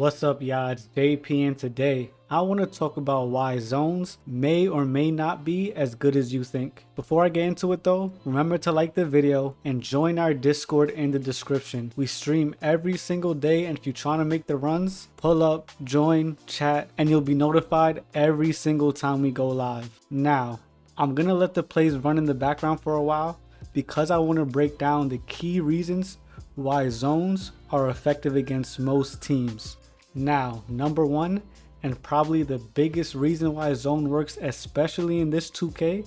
What's up, y'all? It's JP, and today I want to talk about why zones may or may not be as good as you think. Before I get into it though, remember to like the video and join our Discord in the description. We stream every single day, and if you're trying to make the runs, pull up, join, chat, and you'll be notified every single time we go live. Now, I'm gonna let the plays run in the background for a while because I want to break down the key reasons why zones are effective against most teams. Now, number one, and probably the biggest reason why zone works, especially in this 2K,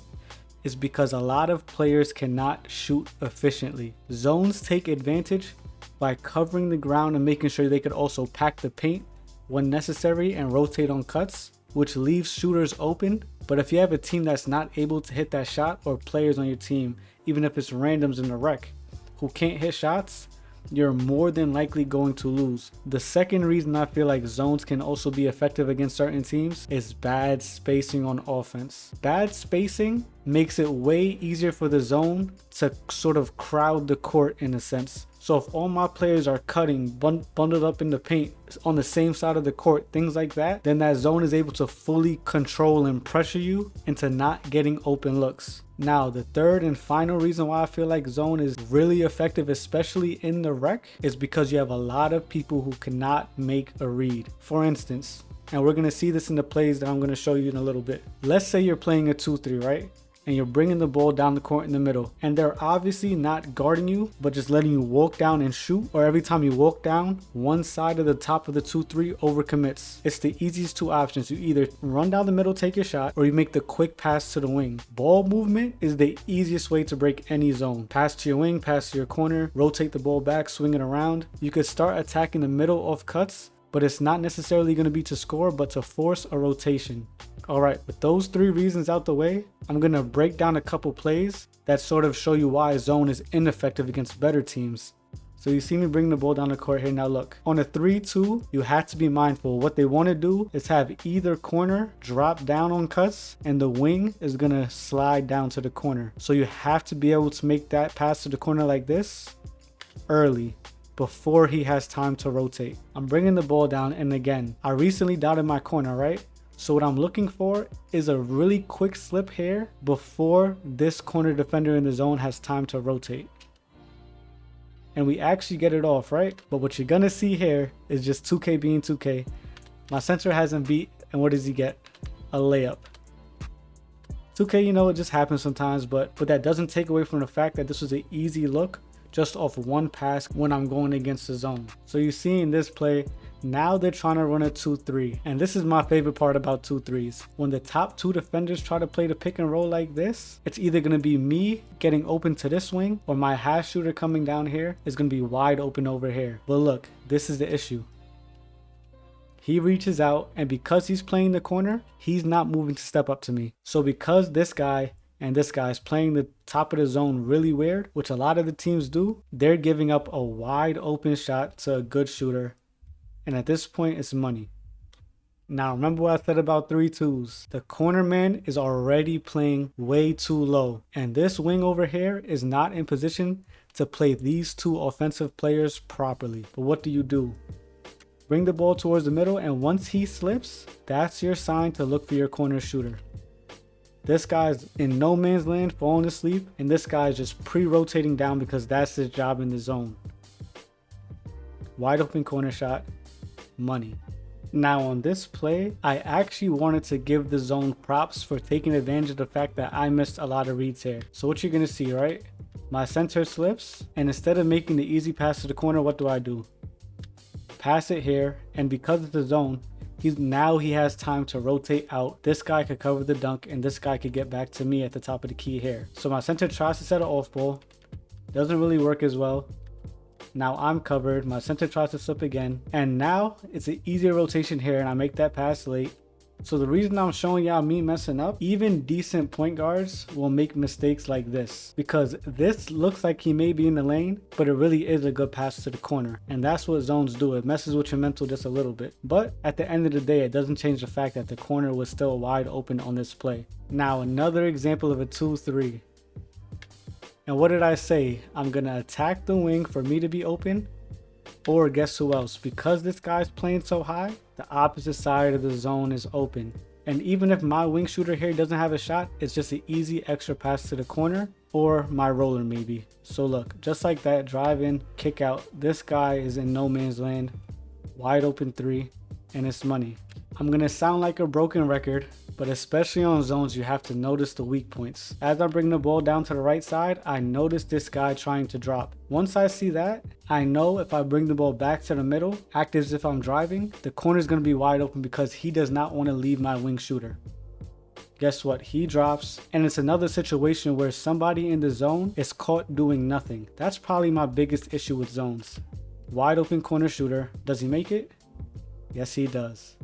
is because a lot of players cannot shoot efficiently. Zones take advantage by covering the ground and making sure they could also pack the paint when necessary and rotate on cuts, which leaves shooters open. But if you have a team that's not able to hit that shot, or players on your team, even if it's randoms in the rec, who can't hit shots, you're more than likely going to lose. The second reason I feel like zones can also be effective against certain teams is bad spacing on offense. Bad spacing makes it way easier for the zone to sort of crowd the court in a sense. So if all my players are cutting, bundled up in the paint on the same side of the court, things like that, then that zone is able to fully control and pressure you into not getting open looks. Now, the third and final reason why I feel like zone is really effective, especially in the rec, is because you have a lot of people who cannot make a read. For instance, and we're going to see this in the plays that I'm going to show you in a little bit. Let's say you're playing a 2-3, right? And you're bringing the ball down the court in the middle, and they're obviously not guarding you, but just letting you walk down and shoot. Or every time you walk down, one side of the top of the 2-3 overcommits. It's the easiest two options. You either run down the middle, take your shot, or you make the quick pass to the wing. Ball movement is the easiest way to break any zone. Pass to your wing, pass to your corner, rotate the ball back, swing it around. You could start attacking the middle off cuts, but it's not necessarily going to be to score, but to force a rotation. Alright, with those three reasons out the way, I'm going to break down a couple plays that sort of show you why zone is ineffective against better teams. So you see me bring the ball down the court here. Now look, on a 3-2, you have to be mindful. What they want to do is have either corner drop down on cuts, and the wing is going to slide down to the corner. So you have to be able to make that pass to the corner like this early, before he has time to rotate. I'm bringing the ball down, and again, I recently dotted my corner, right? So what I'm looking for is a really quick slip here before this corner defender in the zone has time to rotate. And we actually get it off, right? But what you're gonna see here is just 2K being 2K. My center hasn't beat, and what does he get? A layup. 2K, you know, it just happens sometimes, but that doesn't take away from the fact that this was an easy look just off one pass when I'm going against the zone. So you see in this play, now they're trying to run a 2-3. And this is my favorite part about 2-3s. When the top two defenders try to play the pick and roll like this, it's either going to be me getting open to this wing, or my half shooter coming down here is going to be wide open over here. But look, this is the issue. He reaches out, and because he's playing the corner, he's not moving to step up to me. So because this guy and this guy's playing the top of the zone really weird, which a lot of the teams do, they're giving up a wide open shot to a good shooter. And at this point, it's money. Now, remember what I said about 3-2s. The corner man is already playing way too low. And this wing over here is not in position to play these two offensive players properly. But what do? Bring the ball towards the middle, and once he slips, that's your sign to look for your corner shooter. This guy's in no man's land, falling asleep, and this guy's just pre-rotating down because that's his job in the zone. Wide open corner shot. Money. Now on this play, I actually wanted to give the zone props for taking advantage of the fact that I missed a lot of reads here. So what you're going to see, right? My center slips, and instead of making the easy pass to the corner, what do? Pass it here, and because it's the zone, he has time to rotate out. This guy could cover the dunk, and this guy could get back to me at the top of the key here. So my center tries to set an off ball. Doesn't really work as well. Now I'm covered, my center tries to slip again, and now it's an easier rotation here, and I make that pass late. So the reason I'm showing y'all me messing up, even decent point guards will make mistakes like this, because this looks like he may be in the lane, but it really is a good pass to the corner. And that's what zones do. It messes with your mental just a little bit. But at the end of the day, it doesn't change the fact that the corner was still wide open on this play. Now another example of a 2-3. And what did I say? I'm going to attack the wing for me to be open, Or guess who else? Because this guy's playing so high, the opposite side of the zone is open. And even if my wing shooter here doesn't have a shot, it's just an easy extra pass to the corner or my roller maybe. So look, just like that, drive in, kick out. This guy is in no man's land, wide open three, and it's money. I'm gonna sound like a broken record, but especially on zones, you have to notice the weak points. As I bring the ball down to the right side, I notice this guy trying to drop. Once I see that, I know if I bring the ball back to the middle, act as if I'm driving, the corner is gonna be wide open because he does not want to leave my wing shooter. Guess what? He drops, and it's another situation where somebody in the zone is caught doing nothing. That's probably my biggest issue with zones. Wide open corner shooter. Does he make it? Yes, he does.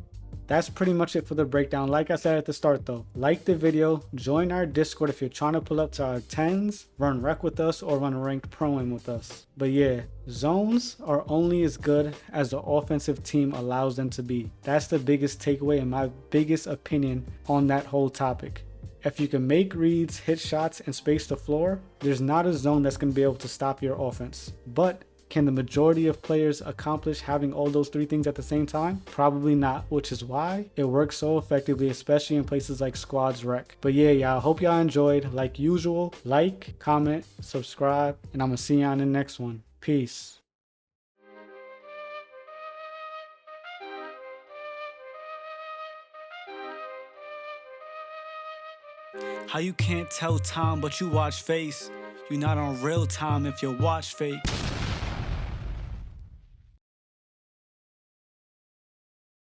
That's pretty much it for the breakdown. Like I said at the start though, like the video, join our Discord if you're trying to pull up to our 10s, run rec with us, or run ranked pro-am with us. But yeah, zones are only as good as the offensive team allows them to be. That's the biggest takeaway and my biggest opinion on that whole topic. If you can make reads, hit shots, and space the floor, there's not a zone that's going to be able to stop your offense. But can the majority of players accomplish having all those three things at the same time? Probably not, which is why it works so effectively, especially in places like Squads Rec. But yeah, y'all, hope y'all enjoyed. Like usual, like, comment, subscribe, and I'm gonna see y'all in the next one. Peace. How you can't tell time but you watch face? You're not on real time if you watch fake.